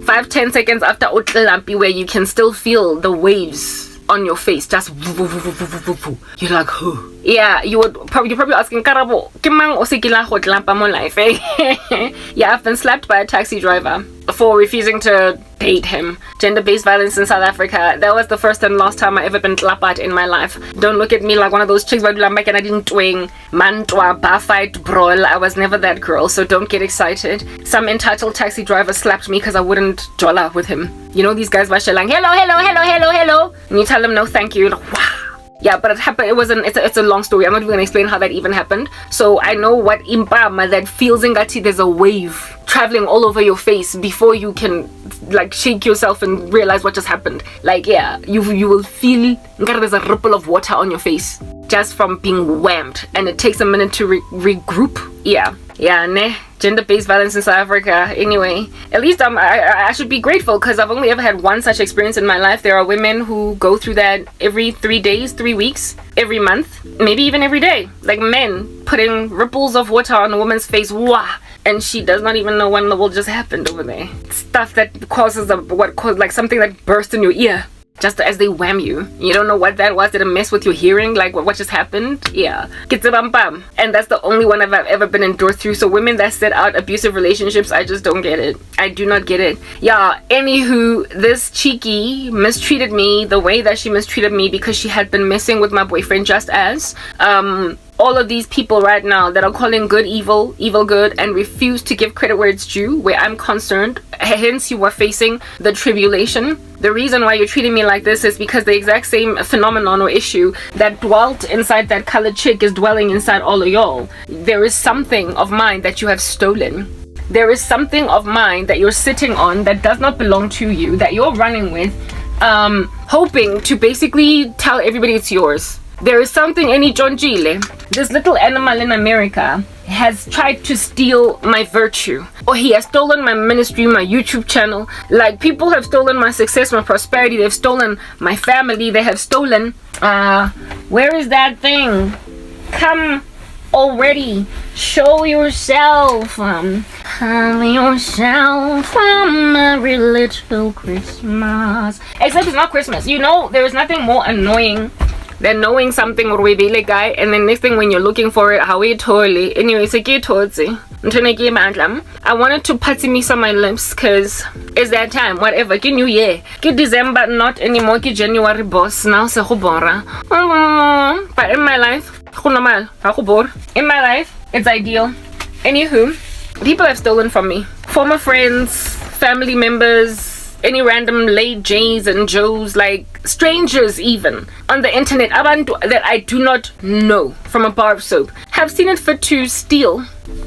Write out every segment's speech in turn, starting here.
5-10 seconds after utlampi, where you can still feel the waves on your face, just you're like, who? Yeah, you're probably asking, Karabo, kimang osikila hotlampa mo life, eh? Yeah, I've been slapped by a taxi driver for refusing to date him. Gender-based violence in South Africa. That was the first and last time I ever been clapped in my life. Don't look at me like one of those chicks and I didn't twing mantwa bar fight brawl. I was never that girl, so don't get excited. Some entitled taxi driver slapped me because I wouldn't jolla with him. You know these guys were like, hello, and you tell them no thank you. Like, wow. Yeah, but it happened. It's a long story. I'm not even gonna explain how that even happened. So I know what impama that feels ingati there's a wave traveling all over your face before you can like shake yourself and realize what just happened. Like, yeah, you will feel there's a ripple of water on your face just from being whammed, and it takes a minute to regroup. Yeah, ne. Gender-based violence in South Africa. Anyway, at least I should be grateful because I've only ever had one such experience in my life. There are women who go through that every 3 days, 3 weeks, every month, maybe even every day. Like men putting ripples of water on a woman's face, wah, and she does not even know when the world just happened over there. Stuff that causes like something that burst in your ear. Just as they wham you. You don't know what that was. Did it mess with your hearing? Like what just happened? Yeah. Bam. And that's the only one I've ever been endured through. So women that set out abusive relationships, I just don't get it. I do not get it. Yeah, anywho, this cheeky mistreated me the way that she mistreated me because she had been messing with my boyfriend just as. All of these people right now that are calling good evil, evil good, and refuse to give credit where it's due, where I'm concerned, hence you are facing the tribulation. The reason why you're treating me like this is because the exact same phenomenon or issue that dwelt inside that colored chick is dwelling inside all of y'all. There is something of mine that you have stolen. There is something of mine that you're sitting on that does not belong to you, that you're running with, hoping to basically tell everybody it's yours. There is something in Ichonjile. This little animal in America has tried to steal my virtue, or he has stolen my ministry, my YouTube channel. Like, people have stolen my success, my prosperity. They've stolen my family. They have stolen where is that thing? Come already, show yourself. Have yourself a merry little Christmas. Except it's not Christmas. You know, there is nothing more annoying than knowing something or a guy, and then next thing when you're looking for it, how it totally. Anyway, it's I wanted to patty on my lips because it's that time, whatever. Get New Year, get December, not anymore. Get January, boss. Now se bora. But in my life, in my life, it's ideal. Anywho, people have stolen from me. Former friends, family members, any random late J's and Joes, like strangers even on the internet, abantu that I do not know from a bar of soap, have seen it fit to steal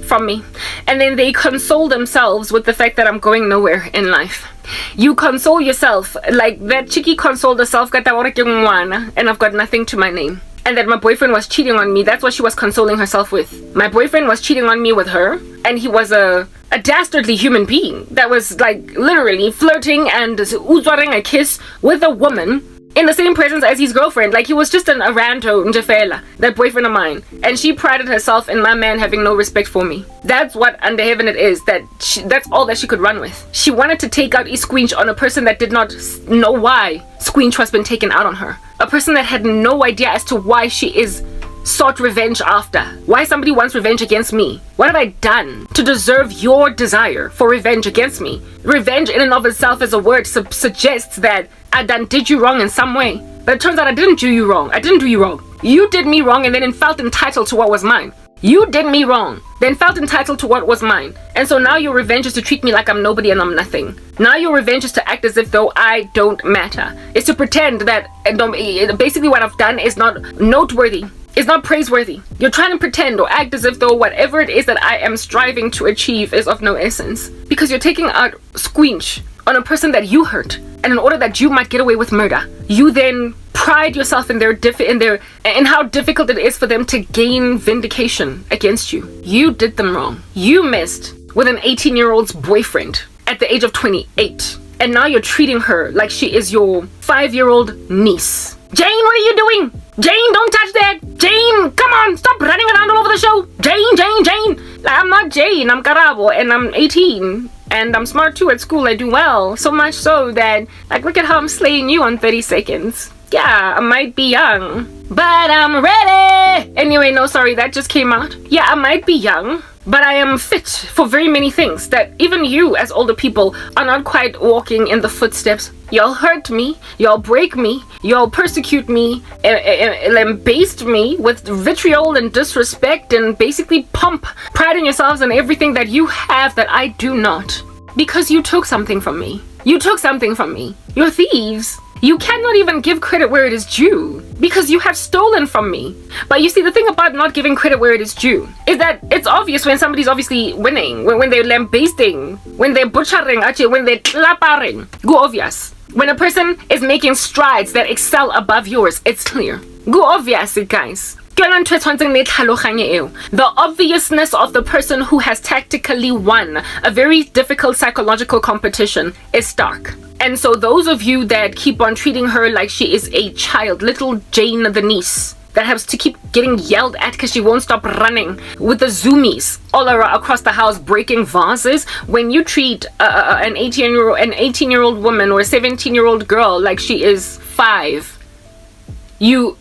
from me, and then they console themselves with the fact that I'm going nowhere in life. You console yourself like that chickie consoled herself, and I've got nothing to my name. And that my boyfriend was cheating on me. That's what she was consoling herself with. My boyfriend was cheating on me with her, and he was a dastardly human being that was like literally flirting and uzwaring a kiss with a woman in the same presence as his girlfriend. Like, he was just a rando njefela, that boyfriend of mine, and she prided herself in my man having no respect for me. That's what under heaven it is. That's all that she could run with. She wanted to take out squinch on a person that did not know why squinch was been taken out on her. A person that had no idea as to why she is sought revenge after. Why somebody wants revenge against me. What have I done to deserve your desire for revenge against me? Revenge in and of itself as a word suggests that I did you wrong in some way. But it turns out I didn't do you wrong. I didn't do you wrong. You did me wrong and then felt entitled to what was mine. You did me wrong, then felt entitled to what was mine. And so now your revenge is to treat me like I'm nobody and I'm nothing. Now your revenge is to act as if though I don't matter. It's to pretend that basically what I've done is not noteworthy. It's not praiseworthy. You're trying to pretend or act as if though whatever it is that I am striving to achieve is of no essence. Because you're taking out squinch on a person that you hurt. And in order that you might get away with murder, you then pride yourself in how difficult it is for them to gain vindication against you. You did them wrong. You messed with an 18-year-old's boyfriend at the age of 28. And now you're treating her like she is your 5-year-old niece. Jane, what are you doing? Jane, don't touch that. Jane, come on, stop running around all over the show. Jane. Like, I'm not Jane, I'm Karabo, and I'm 18. And I'm smart too at school. I do well. So much so that, like, look at how I'm slaying you on 30 seconds. Yeah, I might be young, but I'm ready. Anyway, no, sorry, that just came out. Yeah, I might be young, but I am fit for very many things that even you as older people are not quite walking in the footsteps. Y'all hurt me, y'all break me, y'all persecute me, baste me with vitriol and disrespect, and basically pump pride in yourselves and everything that you have that I do not. Because you took something from me. You took something from me. You're thieves. You cannot even give credit where it is due because you have stolen from me. But you see, the thing about not giving credit where it is due is that it's obvious when somebody's obviously winning, when they're lambasting, when they're butchering, actually, when they're clappering. Go obvious. When a person is making strides that excel above yours, it's clear. Go obvious, guys. The obviousness of the person who has tactically won a very difficult psychological competition is stark. And so those of you that keep on treating her like she is a child, little Jane the niece, that has to keep getting yelled at because she won't stop running with the zoomies all around across the house, breaking vases. When you treat an 18-year-old woman or a 17-year-old girl like she is 5, you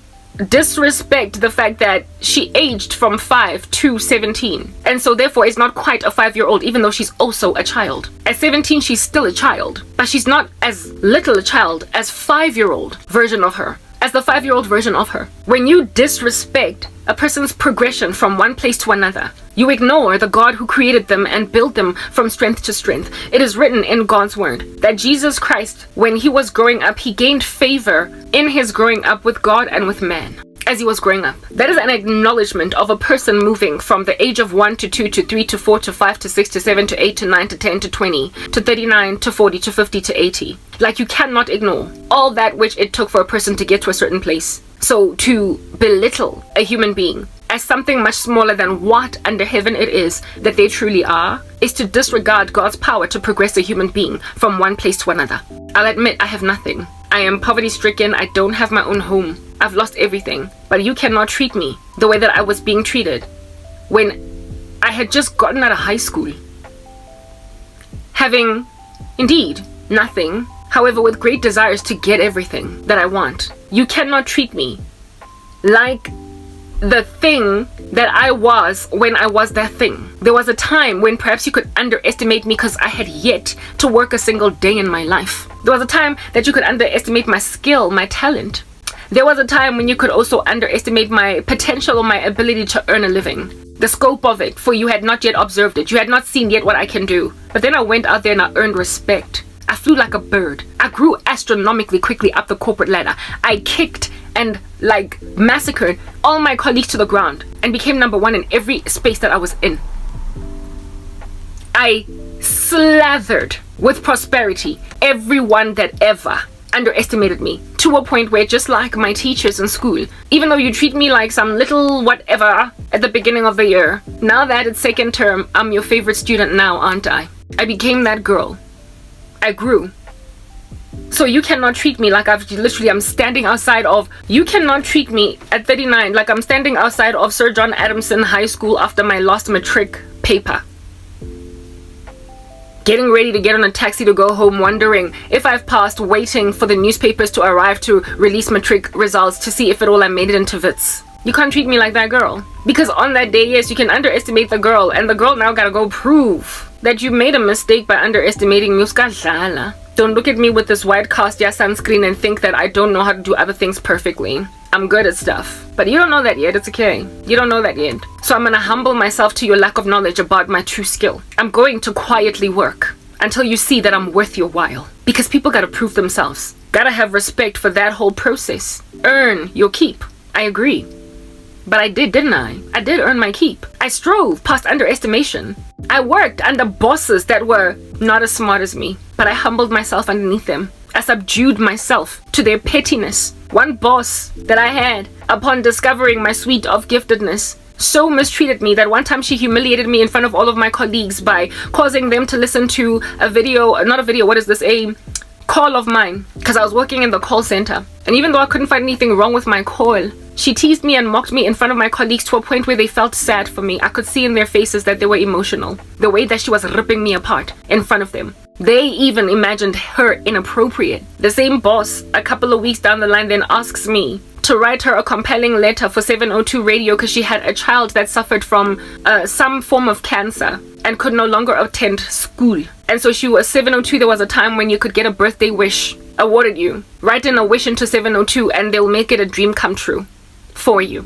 disrespect the fact that she aged from 5 to 17, and so therefore is not quite a 5-year-old, even though she's also a child. At 17 she's still a child, but she's not as little a child as 5-year-old version of her, as the 5-year-old version of her. When you disrespect a person's progression from one place to another, you ignore the God who created them and built them from strength to strength. It is written in God's word that Jesus Christ, when he was growing up, he gained favor in his growing up with God and with man as he was growing up. That is an acknowledgement of a person moving from the age of 1 to 2 to 3 to 4 to 5 to 6 to 7 to 8 to 9 to 10 to 20 to 39 to 40 to 50 to 80. Like, you cannot ignore all that which it took for a person to get to a certain place. So to belittle a human being as something much smaller than what under heaven it is that they truly are is to disregard God's power to progress a human being from one place to another. I'll admit I have nothing. I am poverty stricken. I don't have my own home. I've lost everything. But you cannot treat me the way that I was being treated when I had just gotten out of high school, having indeed nothing, however with great desires to get everything that I want. You cannot treat me like the thing that I was when I was that thing. There was a time when perhaps you could underestimate me because I had yet to work a single day in my life. There was a time that you could underestimate my skill, my talent. There was a time when you could also underestimate my potential or my ability to earn a living. The scope of it, for you had not yet observed it. You had not seen yet what I can do. But then I went out there and I earned respect. I flew like a bird. I grew astronomically quickly up the corporate ladder. I kicked and massacred all my colleagues to the ground and became number one in every space that I was in. I slathered with prosperity everyone that ever underestimated me, to a point where, just like my teachers in school, even though you treat me like some little whatever at the beginning of the year, now that it's second term, I'm your favorite student now, aren't I? I became that girl. I grew. So you cannot treat me like I'm standing outside of, you cannot treat me at 39 like I'm standing outside of Sir John Adamson High School after my last matric paper, getting ready to get on a taxi to go home, wondering if I've passed, waiting for the newspapers to arrive to release matric results to see if at all I made it into Wits. You can't treat me like that girl. Because on that day, yes, you can underestimate the girl, and the girl now gotta go prove that you made a mistake by underestimating me. Don't look at me with this white cast sunscreen and think that I don't know how to do other things perfectly. I'm good at stuff. But you don't know that yet. It's okay. You don't know that yet. So I'm gonna humble myself to your lack of knowledge about my true skill. I'm going to quietly work until you see that I'm worth your while. Because people gotta prove themselves. Gotta have respect for that whole process. Earn your keep. I agree. But I did, didn't I? I did earn my keep. I strove past underestimation. I worked under bosses that were not as smart as me, but I humbled myself underneath them. I subdued myself to their pettiness. One boss that I had, upon discovering my suite of giftedness, so mistreated me that one time she humiliated me in front of all of my colleagues by causing them to listen to a call of mine, because I was working in the call center. And even though I couldn't find anything wrong with my call, She teased me and mocked me in front of my colleagues to a point where they felt sad for me. I could see in their faces that they were emotional. The way that she was ripping me apart in front of them. They even imagined her inappropriate. The same boss, a couple of weeks down the line, then asks me to write her a compelling letter for 702 radio because she had a child that suffered from some form of cancer and could no longer attend school. And so she was 702. There was a time when you could get a birthday wish awarded you. Write in a wish into 702 and they'll make it a dream come true for you.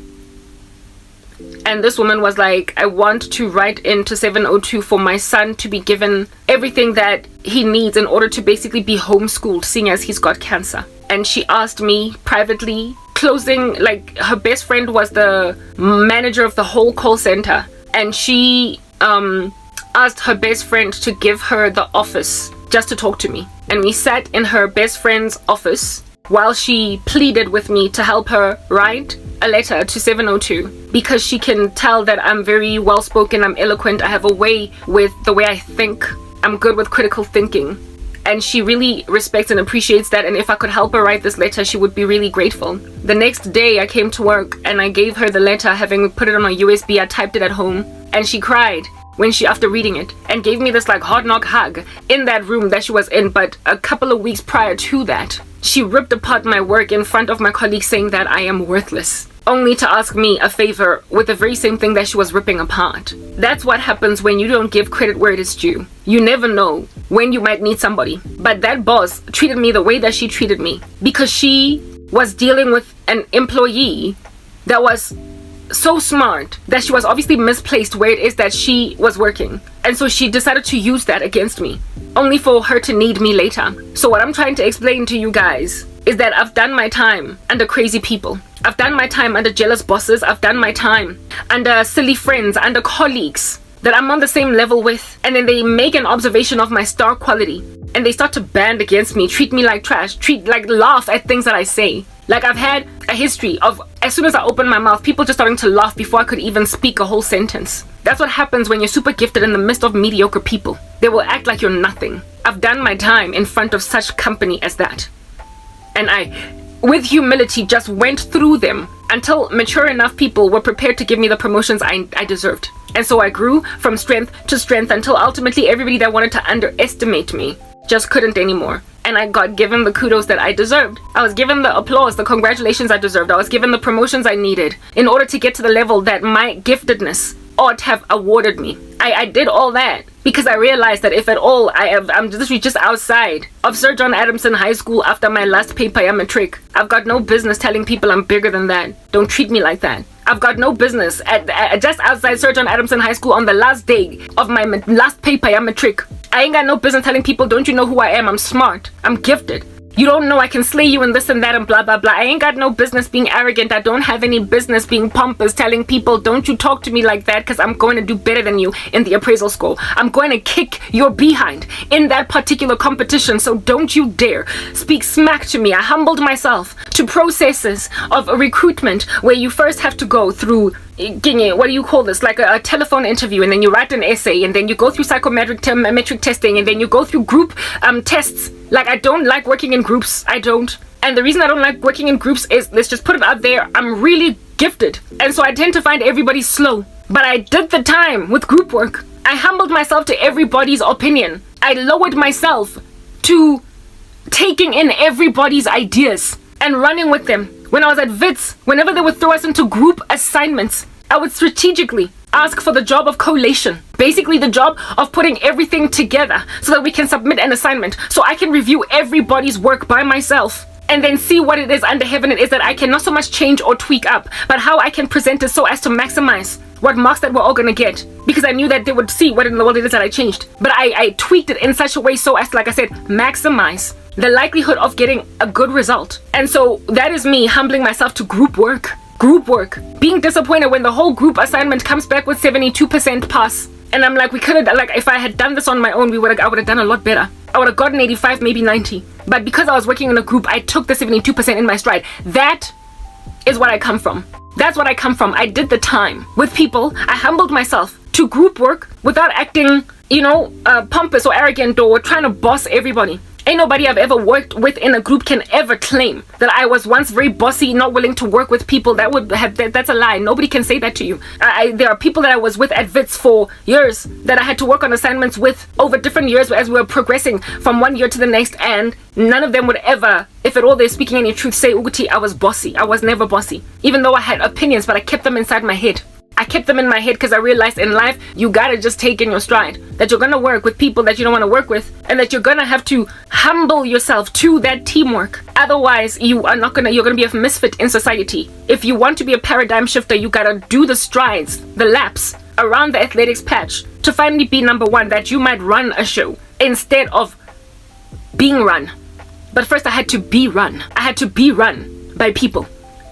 And this woman was like, I want to write into 702 for my son to be given everything that he needs in order to basically be homeschooled, seeing as he's got cancer. And she asked me privately, closing, like her best friend was the manager of the whole call center. And she asked her best friend to give her the office just to talk to me. And we sat in her best friend's office while she pleaded with me to help her write a letter to 702 because she can tell that I'm very well spoken, I'm eloquent, I have a way with the way I think, I'm good with critical thinking. And she really respects and appreciates that, and if I could help her write this letter, she would be really grateful. The next day I came to work and I gave her the letter, having put it on a USB. I typed it at home, and she cried when she, after reading it, and gave me this like hard knock hug in that room that she was in. But a couple of weeks prior to that, she ripped apart my work in front of my colleagues, saying that I am worthless, only to ask me a favor with the very same thing that she was ripping apart. That's what happens when you don't give credit where it is due. You never know when you might need somebody. But that boss treated me the way that she treated me because she was dealing with an employee that was so smart that she was obviously misplaced where it is that she was working. And so she decided to use that against me, only for her to need me later. So what I'm trying to explain to you guys is that I've done my time under crazy people. I've done my time under jealous bosses. I've done my time under silly friends, under colleagues that I'm on the same level with. And then they make an observation of my star quality and they start to band against me, treat me like trash, laugh at things that I say. Like I've had a history of, as soon as I open my mouth, people just starting to laugh before I could even speak a whole sentence. That's what happens when you're super gifted in the midst of mediocre people. They will act like you're nothing. I've done my time in front of such company as that. And I, with humility, just went through them until mature enough people were prepared to give me the promotions I deserved. And so I grew from strength to strength until ultimately everybody that wanted to underestimate me just couldn't anymore. And I got given the kudos that I deserved. I was given the applause, the congratulations I deserved. I was given the promotions I needed in order to get to the level that my giftedness ought to have awarded me. I did all that because I realized that if at all I'm literally just outside of Sir John Adamson High School after my last paper matric. I've got no business telling people I'm bigger than that. Don't treat me like that. I've got no business at just outside Sir John Adamson High School on the last day of my last paper matric. I ain't got no business telling people, don't you know who I am? I'm smart. I'm gifted. You don't know I can slay you and this and that and blah, blah, blah. I ain't got no business being arrogant. I don't have any business being pompous, telling people, don't you talk to me like that because I'm going to do better than you in the appraisal score. I'm going to kick your behind in that particular competition. So don't you dare speak smack to me. I humbled myself to processes of a recruitment where you first have to go through, what do you call this, like a telephone interview, and then you write an essay, and then you go through psychometric testing, and then you go through group tests. Like, I don't like working in groups. I don't. And the reason I don't like working in groups is, let's just put it out there, I'm really gifted, and so I tend to find everybody slow. But I did the time with group work. I humbled myself to everybody's opinion. I lowered myself to taking in everybody's ideas and running with them. When I was at WITS, whenever they would throw us into group assignments, I would strategically ask for the job of collation. Basically the job of putting everything together so that we can submit an assignment. So I can review everybody's work by myself and then see what it is under heaven it is that I can not so much change or tweak up, but how I can present it so as to maximize what marks that we're all gonna get. Because I knew that they would see what in the world it is that I changed. But I tweaked it in such a way so as, like I said, maximize the likelihood of getting a good result. And so that is me humbling myself to group work. Group work. Being disappointed when the whole group assignment comes back with 72% pass. And I'm like, we could have, like, if I had done this on my own, I would have done a lot better. I would have gotten 85, maybe 90. But because I was working in a group, I took the 72% in my stride. That is what I come from. That's what I come from. I did the time with people. I humbled myself to group work without acting, pompous or arrogant or trying to boss everybody. Ain't nobody I've ever worked with in a group can ever claim that I was once very bossy, not willing to work with people. That's a lie. Nobody can say that to you. There are people that I was with at Wits for years that I had to work on assignments with over different years as we were progressing from one year to the next, and none of them would ever, if at all they're speaking any truth, say Uguti, I was bossy. I was never bossy. Even though I had opinions, but I kept them inside my head. I kept them in my head because I realized in life, you gotta just take in your stride. That you're gonna work with people that you don't want to work with, and that you're gonna have to humble yourself to that teamwork. Otherwise, you're gonna be a misfit in society. If you want to be a paradigm shifter, you gotta do the strides, the laps around the athletics patch to finally be number one, that you might run a show instead of being run. But first I had to be run. I had to be run by people.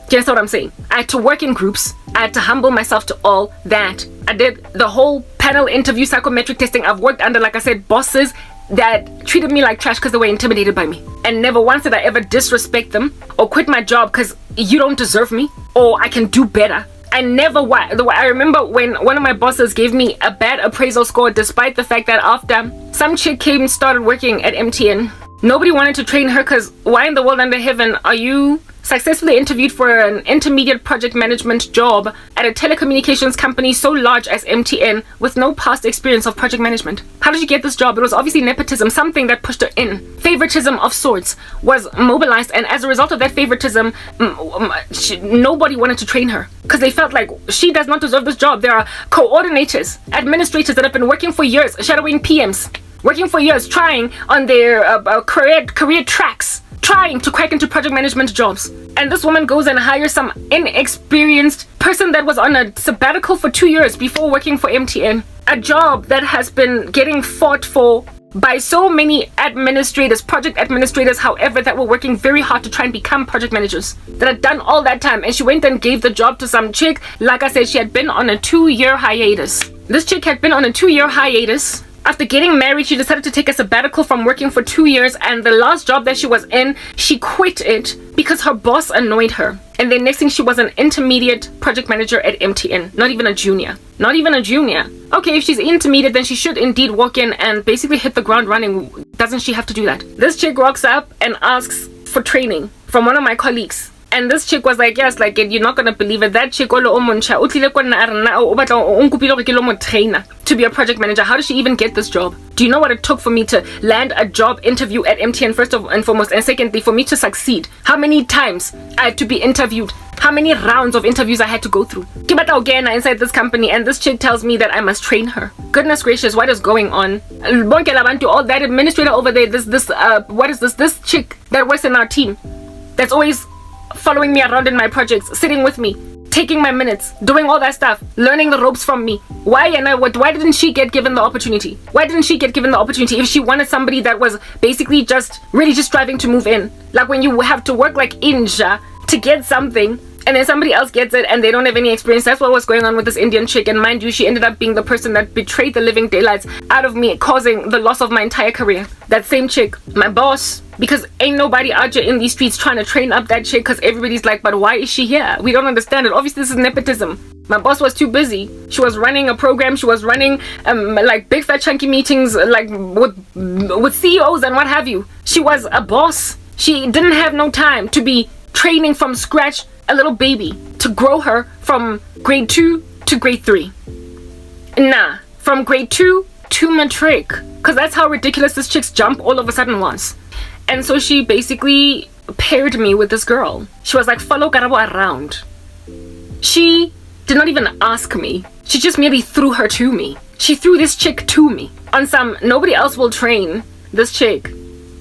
Do you understand what I'm saying? I had to work in groups. I had to humble myself to all that. I did the whole panel interview, psychometric testing. I've worked under, like I said, bosses that treated me like trash because they were intimidated by me. And never once did I ever disrespect them or quit my job because you don't deserve me or I can do better. I remember when one of my bosses gave me a bad appraisal score despite the fact that after some chick started working at MTN, nobody wanted to train her because why in the world under heaven are you successfully interviewed for an intermediate project management job at a telecommunications company so large as MTN with no past experience of project management? How did you get this job? It was obviously nepotism, something that pushed her in. Favoritism of sorts was mobilized, and as a result of that favoritism, nobody wanted to train her because they felt like she does not deserve this job. There are coordinators, administrators that have been working for years, shadowing PMs, working for years, trying on their career tracks, trying to crack into project management jobs. And this woman goes and hires some inexperienced person that was on a sabbatical for 2 years before working for MTN. A job that has been getting fought for by so many administrators, project administrators, however, that were working very hard to try and become project managers, that had done all that time. And she went and gave the job to some chick. Like I said, she had been on a 2-year hiatus. This chick had been on a 2-year hiatus. After getting married, she decided to take a sabbatical from working for 2 years, and the last job that she was in, she quit it because her boss annoyed her. And then next thing, she was an intermediate project manager at MTN. Not even a junior. Not even a junior. Okay, if she's intermediate, then she should indeed walk in and basically hit the ground running. Doesn't she have to do that? This chick walks up and asks for training from one of my colleagues. And this chick was like, yes, like, you're not gonna believe it. That chick to be a project manager. How did she even get this job? Do you know what it took for me to land a job interview at MTN first and foremost, and secondly for me to succeed? How many times I had to be interviewed? How many rounds of interviews I had to go through? Inside this company, and this chick tells me that I must train her. Goodness gracious, what is going on? All that administrator over there, this chick that works in our team, that's always following me around in my projects, sitting with me, taking my minutes, doing all that stuff, learning the ropes from me. Why didn't she get given the opportunity? Why didn't she get given the opportunity if she wanted somebody that was basically just striving to move in? Like when you have to work like ninja to get something, and then somebody else gets it and they don't have any experience. That's what was going on with this Indian chick. And mind you, she ended up being the person that betrayed the living daylights out of me, causing the loss of my entire career. That same chick, my boss, because ain't nobody out here in these streets trying to train up that chick, because everybody's like, but why is she here? We don't understand it. Obviously this is nepotism. My boss was too busy. She was running a program. She was running like big fat chunky meetings like with CEOs and what have you. She was a boss. She didn't have no time to be training from scratch a little baby to grow her from grade 2 to grade 3. Nah, from grade 2 to matric, because that's how ridiculous this chick's jump all of a sudden was. And so she basically paired me with this girl. She was like, follow Karabo around. She did not even ask me. She just merely threw her to me. She threw this chick to me on some, nobody else will train this chick,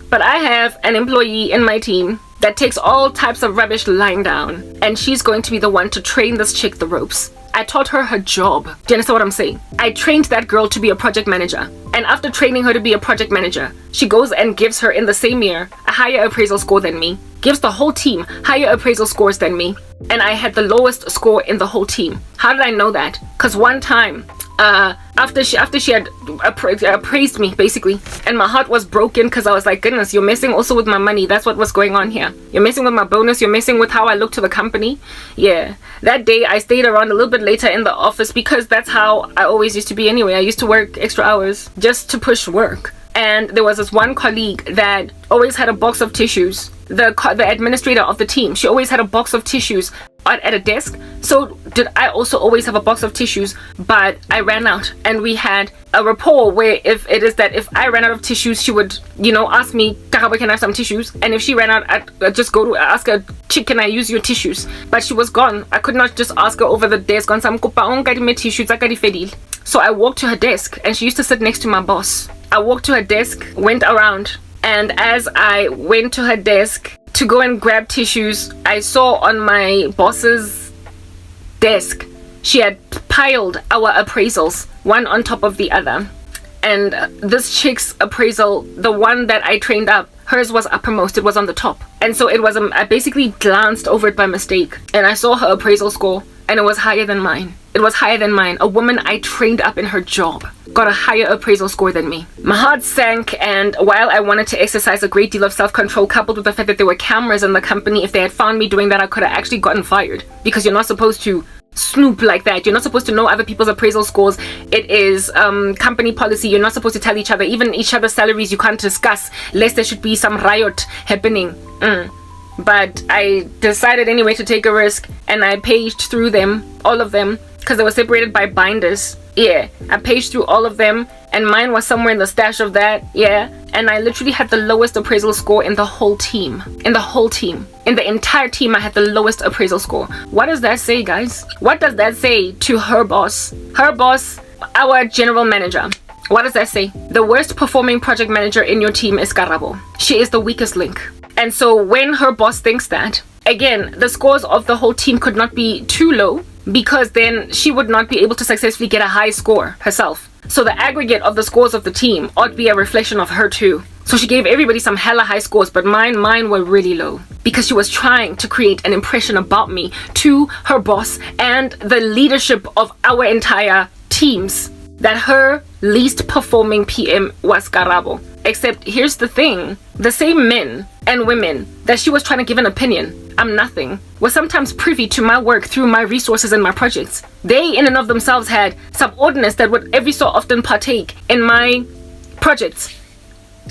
but I have an employee in my team that takes all types of rubbish lying down, and she's going to be the one to train this chick the ropes. I taught her her job. Do you understand what I'm saying? I trained that girl to be a project manager, and after training her to be a project manager, she goes and gives her in the same year a higher appraisal score than me, gives the whole team higher appraisal scores than me, and I had the lowest score in the whole team. How did I know that? Because one time, after she had appraised me basically, and my heart was broken because I was like, goodness, you're messing also with my money. That's what was going on here. You're messing with my bonus. You're messing with how I look to the company. Yeah, that day I stayed around a little bit later in the office because that's how I always used to be anyway. I used to work extra hours just to push work. and there was this one colleague that always had a box of tissues. The administrator of the team, she always had a box of tissues at a desk. So did I also always have a box of tissues, but I ran out, and we had a rapport where if I ran out of tissues, she would, ask me, Karabo, can I have some tissues? And if she ran out, I'd just go to ask her, Chick, can I use your tissues? But she was gone. I could not just ask her over the desk on some tissues. So I walked to her desk, and she used to sit next to my boss. I walked to her desk, went around, and as I went to her desk to go and grab tissues, I saw on my boss's desk, she had piled our appraisals, one on top of the other. And this chick's appraisal, the one that I trained up, hers was uppermost, it was on the top. And so I basically glanced over it by mistake, and I saw her appraisal score, and it was higher than mine. It was higher than mine. A woman I trained up in her job got a higher appraisal score than me. My heart sank, and while I wanted to exercise a great deal of self-control, coupled with the fact that there were cameras in the company, if they had found me doing that, I could have actually gotten fired. Because you're not supposed to snoop like that. You're not supposed to know other people's appraisal scores. It is company policy. You're not supposed to tell each other. Even each other's salaries you can't discuss, lest there should be some riot happening. But I decided anyway to take a risk, and I paged through them, all of them, because they were separated by binders. Yeah, I paged through all of them, and mine was somewhere in the stash of that. Yeah, and I literally had the lowest appraisal score in the whole team. In the entire team, I had the lowest appraisal score. What does that say, guys? What does that say to her boss? Her boss, our general manager. What does that say? The worst performing project manager in your team is Karabo. She is the weakest link. And so when her boss thinks that, again, the scores of the whole team could not be too low, because then she would not be able to successfully get a high score herself. So the aggregate of the scores of the team ought to be a reflection of her too. So she gave everybody some hella high scores, but mine were really low, because she was trying to create an impression about me to her boss and the leadership of our entire teams, that her least performing PM was Karabo. Except here's the thing, the same men and women that she was trying to give an opinion, I'm nothing, was sometimes privy to my work through my resources and my projects. They in and of themselves had subordinates that would every so often partake in my projects,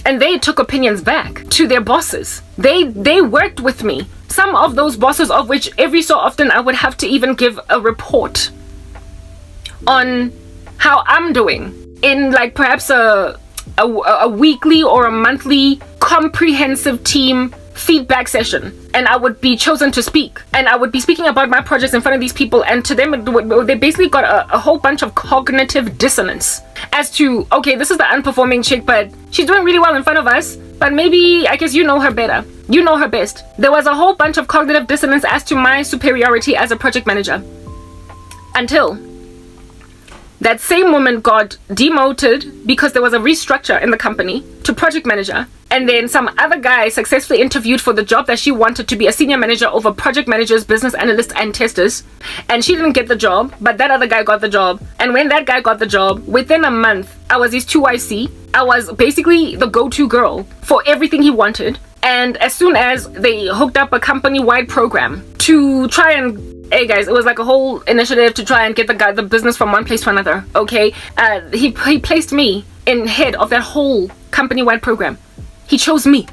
and they took opinions back to their bosses. They worked with me, some of those bosses of which every so often I would have to even give a report on how I'm doing in like perhaps a weekly or a monthly comprehensive team feedback session, and I would be chosen to speak, and I would be speaking about my projects in front of these people, and to them they basically got a whole bunch of cognitive dissonance as to, okay, this is the unperforming chick, but she's doing really well in front of us, but maybe, I guess you know her better, you know her best. There was a whole bunch of cognitive dissonance as to my superiority as a project manager, until that same woman got demoted because there was a restructure in the company to project manager, and then some other guy successfully interviewed for the job that she wanted to be a senior manager over project managers, business analysts, and testers, and she didn't get the job, but that other guy got the job. And when that guy got the job, within a month, I was his 2IC. I was basically the go-to girl for everything he wanted. And as soon as they hooked up a company-wide program to try and, hey guys, it was like a whole initiative to try and get the business from one place to another, okay? He placed me in head of that whole company-wide program. He chose me.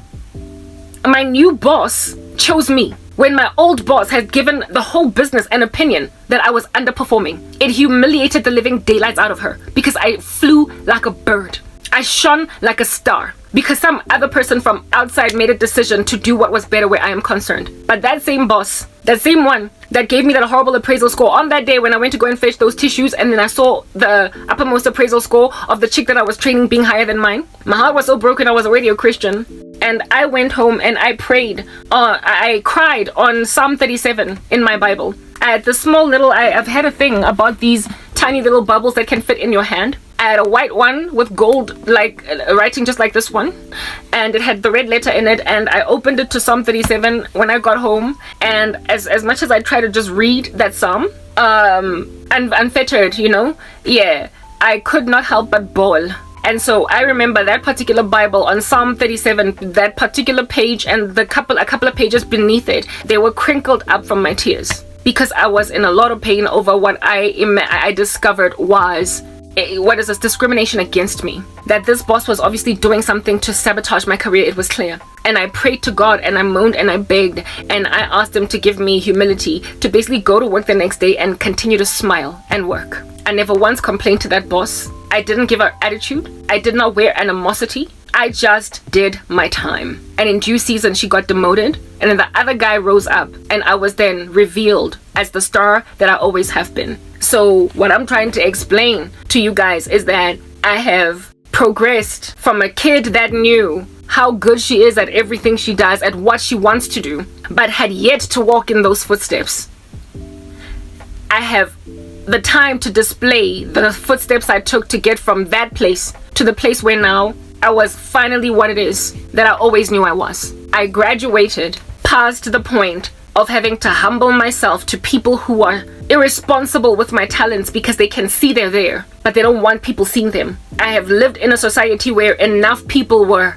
My new boss chose me when my old boss had given the whole business an opinion that I was underperforming. It humiliated the living daylights out of her because I flew like a bird. I shone like a star because some other person from outside made a decision to do what was better where I am concerned. But that same boss, that same one that gave me that horrible appraisal score on that day when I went to go and fetch those tissues, and then I saw the uppermost appraisal score of the chick that I was training being higher than mine. My heart was so broken. I was already a Christian, and I went home and I prayed. I cried on Psalm 37 in my Bible. I had this small little, I've had a thing about these tiny little bubbles that can fit in your hand. I had a white one with gold, like writing just like this one, and it had the red letter in it, and I opened it to Psalm 37 when I got home, and as much as I tried to just read that psalm, unfettered, yeah, I could not help but bawl. And so I remember that particular Bible on Psalm 37, that particular page and a couple of pages beneath it, they were crinkled up from my tears, because I was in a lot of pain over what I discovered was discrimination against me. That this boss was obviously doing something to sabotage my career, it was clear. And I prayed to God and I moaned and I begged and I asked him to give me humility to basically go to work the next day and continue to smile and work. I never once complained to that boss. I didn't give her attitude. I did not wear animosity. I just did my time. And in due season, she got demoted. And then the other guy rose up. And I was then revealed as the star that I always have been. So what I'm trying to explain to you guys is that I have progressed from a kid that knew how good she is at everything she does, at what she wants to do, but had yet to walk in those footsteps. I have the time to display the footsteps I took to get from that place to the place where now I was finally what it is that I always knew I was. I graduated past the point of having to humble myself to people who are irresponsible with my talents because they can see they're there, but they don't want people seeing them. I have lived in a society where enough people were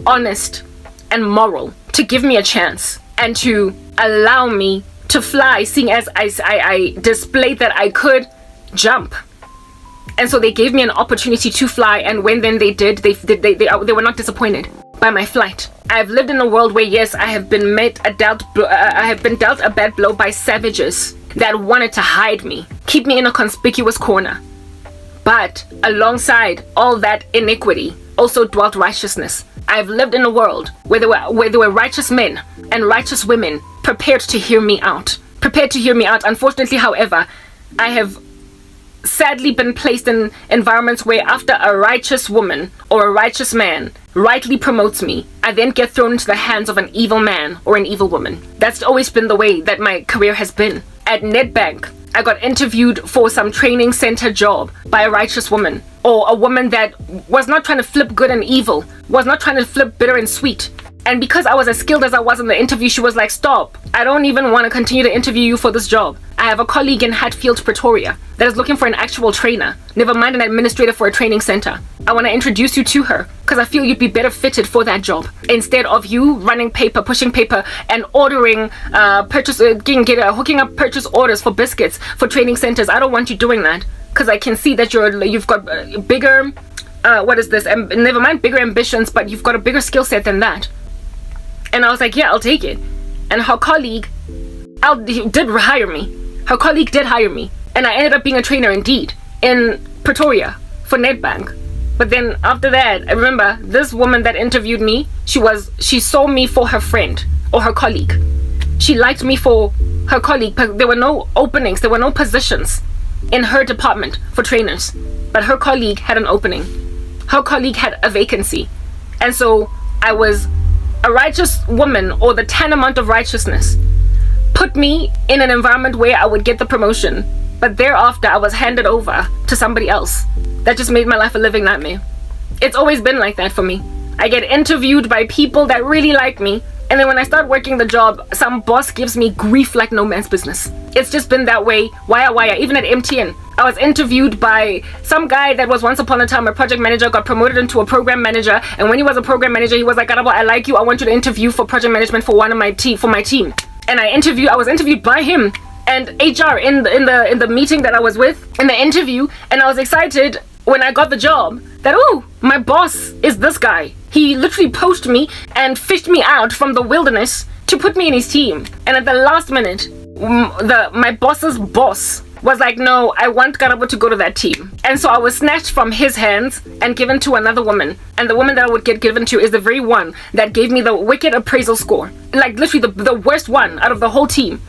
honest and moral to give me a chance and to allow me to fly, seeing as I displayed that I could jump. And so they gave me an opportunity to fly, and when then they did, they were not disappointed by my flight. I've lived in a world where yes, I have been dealt a bad blow by savages that wanted to hide me, keep me in a conspicuous corner. But alongside all that iniquity also dwelt righteousness. I've lived in a world where there were righteous men and righteous women prepared to hear me out. Unfortunately, however, I have sadly been placed in environments where after a righteous woman or a righteous man rightly promotes me, I then get thrown into the hands of an evil man or an evil woman. That's always been the way that my career has been. At Nedbank, I got interviewed for some training center job by a righteous woman, or a woman that was not trying to flip good and evil, was not trying to flip bitter and sweet. And because I was as skilled as I was in the interview, she was like, stop, I don't even want to continue to interview you for this job. I have a colleague in Hatfield, Pretoria, that is looking for an actual trainer, never mind an administrator for a training center. I want to introduce you to her because I feel you'd be better fitted for that job instead of you running paper, pushing paper, and ordering hooking up purchase orders for biscuits for training centers. I don't want you doing that because I can see that you've got bigger never mind bigger ambitions, but you've got a bigger skill set than that. And I was like, yeah, I'll take it. And her colleague did hire me. Her colleague did hire me. And I ended up being a trainer indeed in Pretoria for Nedbank. But then after that, I remember this woman that interviewed me, she saw me for her friend or her colleague. She liked me for her colleague, but there were no openings, there were no positions in her department for trainers. But her colleague had an opening. Her colleague had a vacancy. And so I was a righteous woman, or the tantamount of righteousness, put me in an environment where I would get the promotion. But thereafter, I was handed over to somebody else. That just made my life a living nightmare. It's always been like that for me. I get interviewed by people that really like me, and then when I start working the job, some boss gives me grief like no man's business. It's just been that way. Wire. Even at MTN, I was interviewed by some guy that was once upon a time a project manager, got promoted into a program manager, and when he was a program manager, he was like, Karabo, I like you. I want you to interview for project management for my team. And I was interviewed by him and HR in the meeting that I was with, in the interview, and I was excited when I got the job that, my boss is this guy. He literally poached me and fished me out from the wilderness to put me in his team. And at the last minute, my boss's boss was like, no, I want Karabo to go to that team. And so I was snatched from his hands and given to another woman. And the woman that I would get given to is the very one that gave me the wicked appraisal score. Like literally the worst one out of the whole team.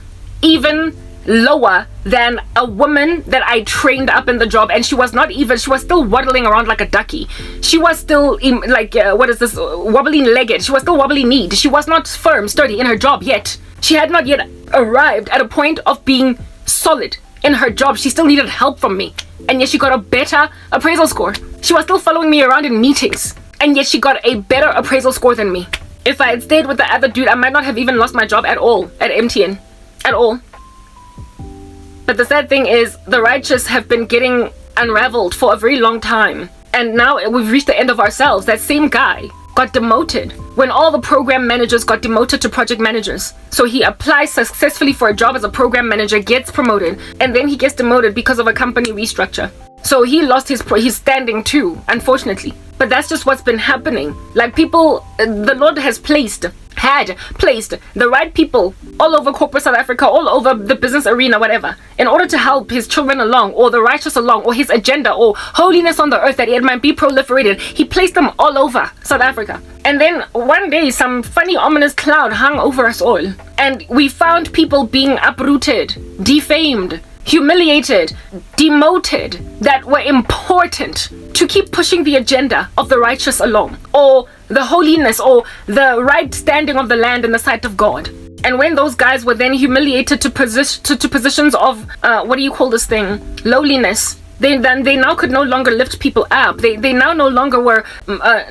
Even lower than a woman that I trained up in the job, and she was still waddling around like a ducky. She was still wobbly legged. She was still wobbly kneed. She was not firm, sturdy in her job yet. She had not yet arrived at a point of being solid in her job. She still needed help from me, and yet she got a better appraisal score. She was still following me around in meetings, and yet she got a better appraisal score than me. If I had stayed with the other dude, I might not have even lost my job at all at MTN. At all. But the sad thing is, the righteous have been getting unraveled for a very long time. And now we've reached the end of ourselves. That same guy got demoted when all the program managers got demoted to project managers. So he applies successfully for a job as a program manager, gets promoted, and then he gets demoted because of a company restructure. So he lost his standing too, unfortunately. But that's just what's been happening. Like people, the Lord had placed the right people all over corporate South Africa, all over the business arena, whatever, in order to help his children along, or the righteous along, or his agenda, or holiness on the earth, that it might be proliferated. He placed them all over South Africa. And then one day, some funny, ominous cloud hung over us all. And we found people being uprooted, defamed, humiliated, demoted, that were important to keep pushing the agenda of the righteous along, or the holiness, or the right standing of the land in the sight of God. And when those guys were then humiliated to positions of what do you call this thing, lowliness, they now could no longer lift people up. They now no longer were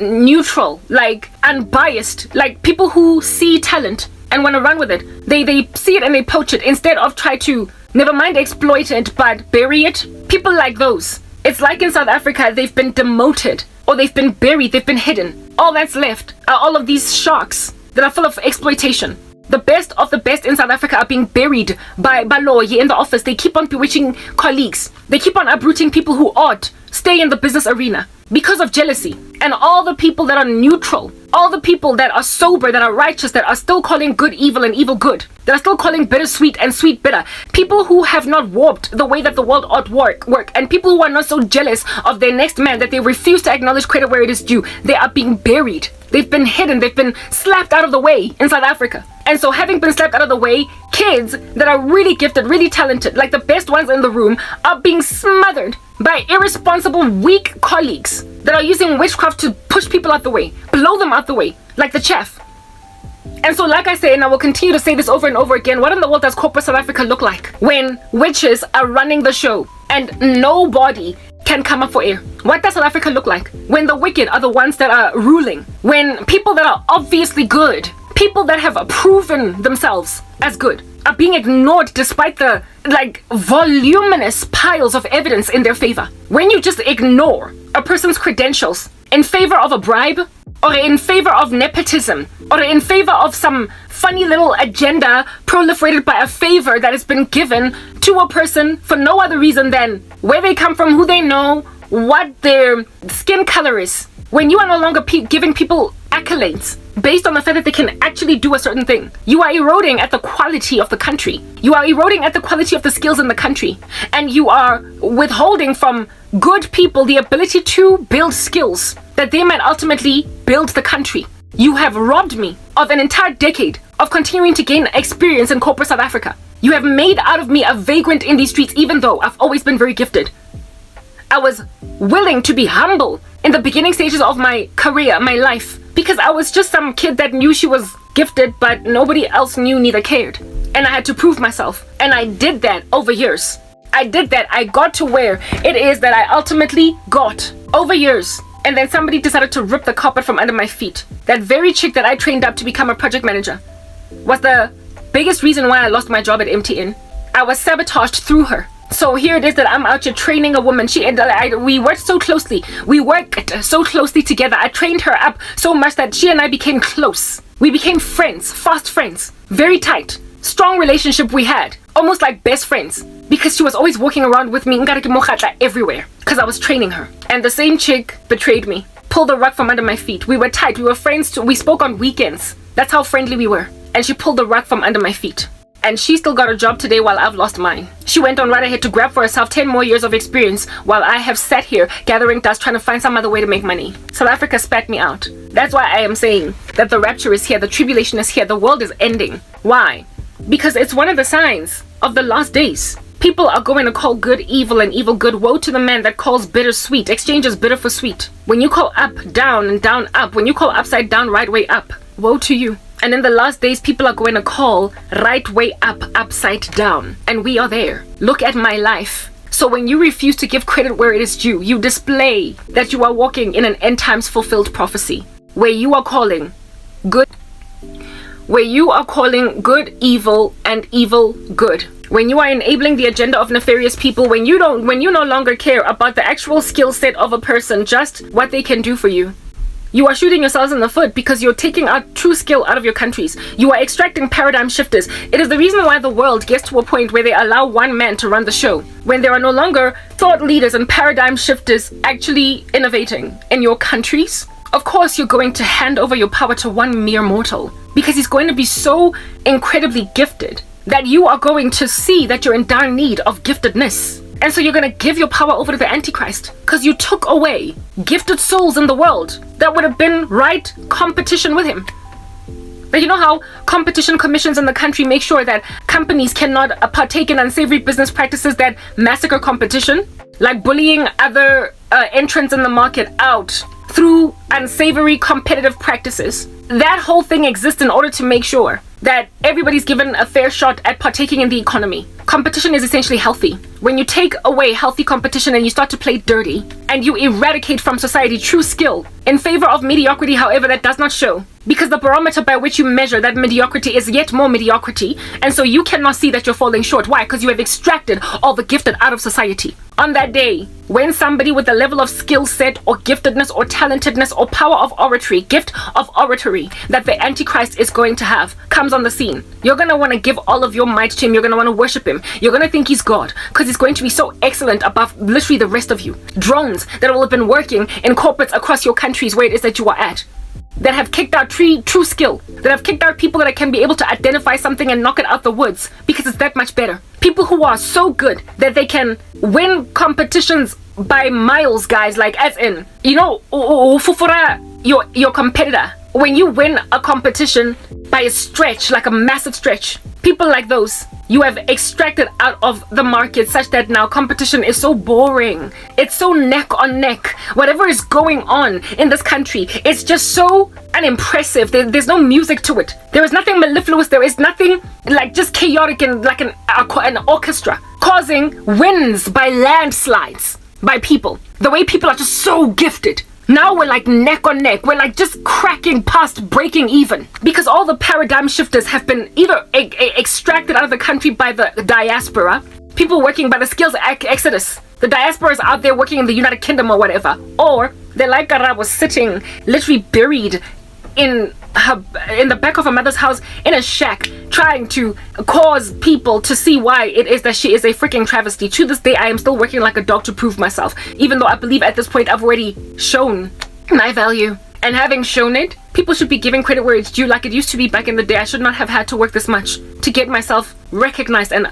neutral, like unbiased, like people who see talent and want to run with it. They see it and they poach it instead of try to, never mind exploit it, but bury it. People like those. It's like in South Africa, they've been demoted, or they've been buried, they've been hidden. All that's left are all of these sharks that are full of exploitation. The best of the best in South Africa are being buried by Baloyi in the office. They keep on bewitching colleagues. They keep on uprooting people who ought stay in the business arena because of jealousy. And all the people that are neutral, all the people that are sober, that are righteous, that are still calling good evil and evil good, that are still calling bitter sweet and sweet bitter, people who have not warped the way that the world ought work, and people who are not so jealous of their next man that they refuse to acknowledge credit where it is due, they are being buried. They've been hidden. They've been slapped out of the way in South Africa. And so having been slapped out of the way, kids that are really gifted, really talented, like the best ones in the room, are being smothered by irresponsible, weak colleagues that are using witchcraft to push people out the way, blow them out the way, like the chaff. And so like I say, and I will continue to say this over and over again, what in the world does corporate South Africa look like when witches are running the show and nobody can come up for air? What does South Africa look like when the wicked are the ones that are ruling? When people that are obviously good, people that have proven themselves as good, are being ignored despite the voluminous piles of evidence in their favor? When you just ignore a person's credentials in favor of a bribe, or in favor of nepotism, or in favor of some funny little agenda proliferated by a favor that has been given to a person for no other reason than where they come from, who they know, what their skin color is. When you are no longer giving people accolades based on the fact that they can actually do a certain thing, you are eroding at the quality of the country. You are eroding at the quality of the skills in the country. And you are withholding from good people the ability to build skills that they might ultimately build the country. You have robbed me of an entire decade of continuing to gain experience in corporate South Africa. You have made out of me a vagrant in these streets, even though I've always been very gifted. I was willing to be humble in the beginning stages of my career, my life, because I was just some kid that knew she was gifted, but nobody else knew, neither cared. And I had to prove myself. And I did that over years. I did that. I got to where it is that I ultimately got over years. And then somebody decided to rip the carpet from under my feet. That very chick that I trained up to become a project manager was the biggest reason why I lost my job at MTN. I was sabotaged through her. So here it is that I'm out here training a woman. We worked so closely. We worked so closely together. I trained her up so much that she and I became close. We became friends, fast friends, very tight, strong relationship we had, almost like best friends, because she was always walking around with me everywhere because I was training her. And the same chick betrayed me, pulled the rug from under my feet. We were tight. We were friends too. We spoke on weekends. That's how friendly we were. And she pulled the rug from under my feet. And she still got a job today while I've lost mine. She went on right ahead to grab for herself 10 more years of experience while I have sat here gathering dust trying to find some other way to make money. South Africa spat me out. That's why I am saying that the rapture is here, the tribulation is here, the world is ending. Why? Because it's one of the signs of the last days. People are going to call good evil and evil good. Woe to the man that calls bitter sweet, exchanges bitter for sweet. When you call up down and down up, when you call upside down right way up, woe to you. And in the last days, people are going to call right way up, upside down. And we are there. Look at my life. So when you refuse to give credit where it is due, you display that you are walking in an end times fulfilled prophecy, where you are calling good evil and evil good. When you are enabling the agenda of nefarious people, when you no longer care about the actual skill set of a person, just what they can do for you. you are shooting yourselves in the foot because you're taking out true skill out of your countries. You are extracting paradigm shifters. It is the reason why the world gets to a point where they allow one man to run the show, when there are no longer thought leaders and paradigm shifters actually innovating in your countries. Of course, you're going to hand over your power to one mere mortal because he's going to be so incredibly gifted that you are going to see that you're in dire need of giftedness. And so you're going to give your power over to the Antichrist because you took away gifted souls in the world that would have been right competition with him. But you know how competition commissions in the country make sure that companies cannot partake in unsavory business practices that massacre competition, like bullying other entrants in the market out through unsavory competitive practices. That whole thing exists in order to make sure that everybody's given a fair shot at partaking in the economy. Competition is essentially healthy. When you take away healthy competition and you start to play dirty and you eradicate from society true skill in favor of mediocrity, however, that does not show. Because the barometer by which you measure that mediocrity is yet more mediocrity, and so you cannot see that you're falling short. Why? Because you have extracted all the gifted out of society. On that day, when somebody with the level of skill set or giftedness or talentedness or power of oratory, gift of oratory that the Antichrist is going to have comes on the scene, you're going to want to give all of your might to him. You're going to want to worship him. You're going to think he's God because he's going to be so excellent above literally the rest of you. Drones that will have been working in corporates across your countries where it is that you are at, that have kicked out true skill, that have kicked out people that can be able to identify something and knock it out the woods because it's that much better. People who are so good that they can win competitions by miles, guys, like as in, you know, fufura your competitor. When you win a competition by a stretch, like a massive stretch, people like those you have extracted out of the market such that now competition is so boring. It's so neck on neck. Whatever is going on in this country, it's just so unimpressive. There's no music to it. There is nothing mellifluous. There is nothing like just chaotic and like an orchestra causing wins by landslides by people. The way people are just so gifted. Now we're like neck on neck. We're like just cracking past breaking even because all the paradigm shifters have been either extracted out of the country by the diaspora, people working by the skills exodus. The diaspora is out there working in the United Kingdom or whatever, or they're like Karabo sitting literally buried in the back of her mother's house in a shack, trying to cause people to see why it is that she is a freaking travesty. To this day, I am still working like a dog to prove myself, even though I believe at this point I've already shown my value. And having shown it, people should be giving credit where it's due, like it used to be back in the day. I should not have had to work this much to get myself recognized and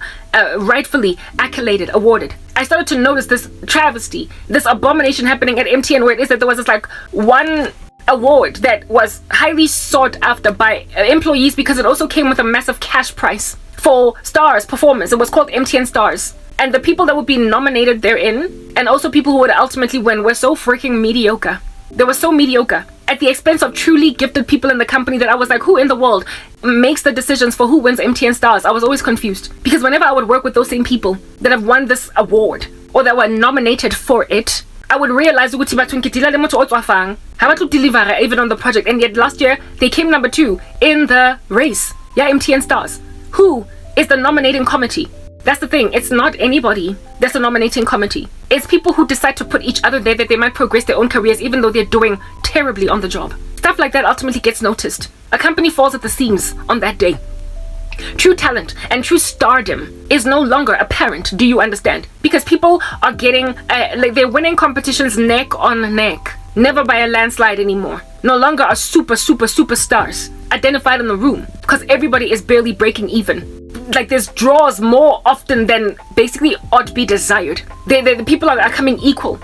rightfully accoladed, awarded. I started to notice this travesty, this abomination happening at MTN, where it is that there was this like one award that was highly sought after by employees because it also came with a massive cash prize for stars performance. It was called MTN Stars, and the people that would be nominated therein and also people who would ultimately win were so freaking mediocre. They were so mediocre at the expense of truly gifted people in the company that I was like, who in the world makes the decisions for who wins MTN Stars? I was always confused because whenever I would work with those same people that have won this award or that were nominated for it, I would realize even on the project, and yet last year they came number 2 in the race. Yeah, MTN Stars. Who is the nominating committee? That's the thing. It's not anybody that's the nominating committee. It's people who decide to put each other there that they might progress their own careers even though they're doing terribly on the job. Stuff like that ultimately gets noticed. A company falls at the seams on that day. True talent and true stardom is no longer apparent. Do you understand? Because people are getting like they're winning competitions neck on neck, never by a landslide anymore. No longer are superstars identified in the room because everybody is barely breaking even. Like there's draws more often than basically ought to be desired. The people are coming equal,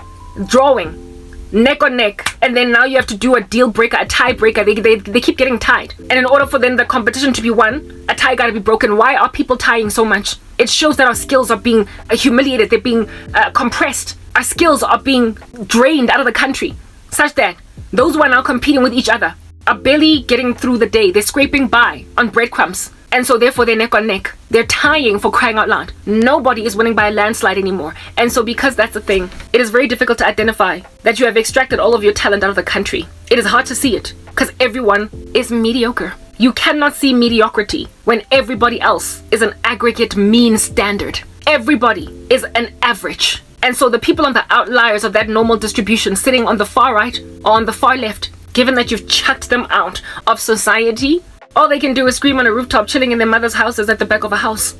drawing neck on neck, and then now you have to do a deal breaker, a tie breaker. They keep getting tied, and in order for then the competition to be won, a tie got to be broken. Why are people tying so much? It shows that our skills are being humiliated. They're being compressed. Our skills are being drained out of the country, such that those who are now competing with each other are barely getting through the day. They're scraping by on breadcrumbs. And so therefore they're neck on neck. They're tying, for crying out loud. Nobody is winning by a landslide anymore. And so because that's the thing, it is very difficult to identify that you have extracted all of your talent out of the country. It is hard to see it because everyone is mediocre. You cannot see mediocrity when everybody else is an aggregate mean standard. Everybody is an average. And so the people on the outliers of that normal distribution sitting on the far right or on the far left given that you've chucked them out of society. All they can do is scream on a rooftop, chilling in their mother's houses at the back of a house,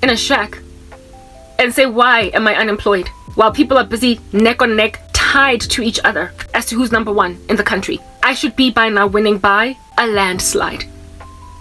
in a shack, and say, why am I unemployed? While people are busy neck on neck, tied to each other as to who's number one in the country. I should be by now winning by a landslide.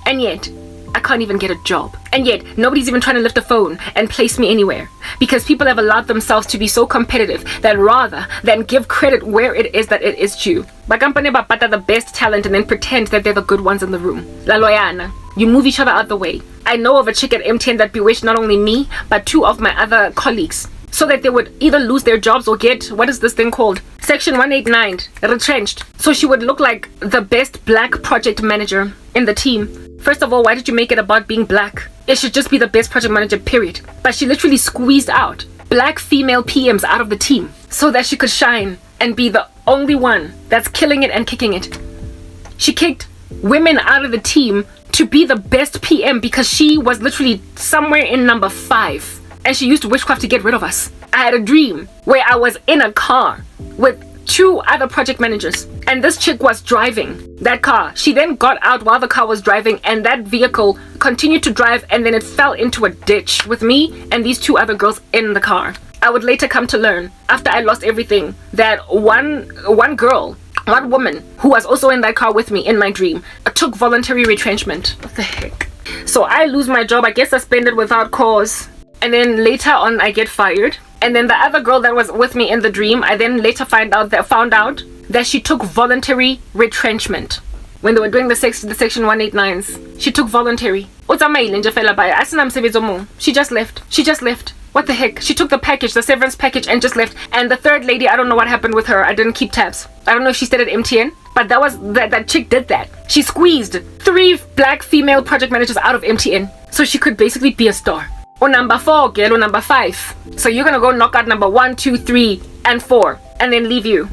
And yet, I can't even get a job. And yet, nobody's even trying to lift a phone and place me anywhere. Because people have allowed themselves to be so competitive that rather than give credit where it is that it is due, Bakampane bapata the best talent and then pretend that they're the good ones in the room. La loyana. You move each other out the way. I know of a chick at MTN that bewitched not only me, but 2 of my other colleagues, so that they would either lose their jobs or get, what is this thing called? Section 189, retrenched. So she would look like the best black project manager in the team. First of all, why did you make it about being black? It should just be the best project manager, period. But she literally squeezed out black female PMs out of the team so that she could shine and be the only one that's killing it and kicking it. She kicked women out of the team to be the best PM because she was literally somewhere in number 5. And she used witchcraft to get rid of us. I had a dream where I was in a car with 2 other project managers, and this chick was driving that car. She then got out while the car was driving, and that vehicle continued to drive, and then it fell into a ditch with me and these 2 other girls in the car. I would later come to learn, after I lost everything, that one woman who was also in that car with me in my dream took voluntary retrenchment. What the heck? So I lose my job, I get suspended without cause, and then later on I get fired. And then the other girl that was with me in the dream, I then later found out that she took voluntary retrenchment when they were doing the section 189s. She took voluntary. She just left. What the heck? She took the package, the severance package, and just left. And the third lady, I don't know what happened with her. I didn't keep tabs. I don't know if she stayed at MTN, but that chick did that. She squeezed 3 black female project managers out of MTN so she could basically be a star. Or number 4, girl, or number 5. So you're gonna go knock out number 1, 2, 3, and 4, and then leave you.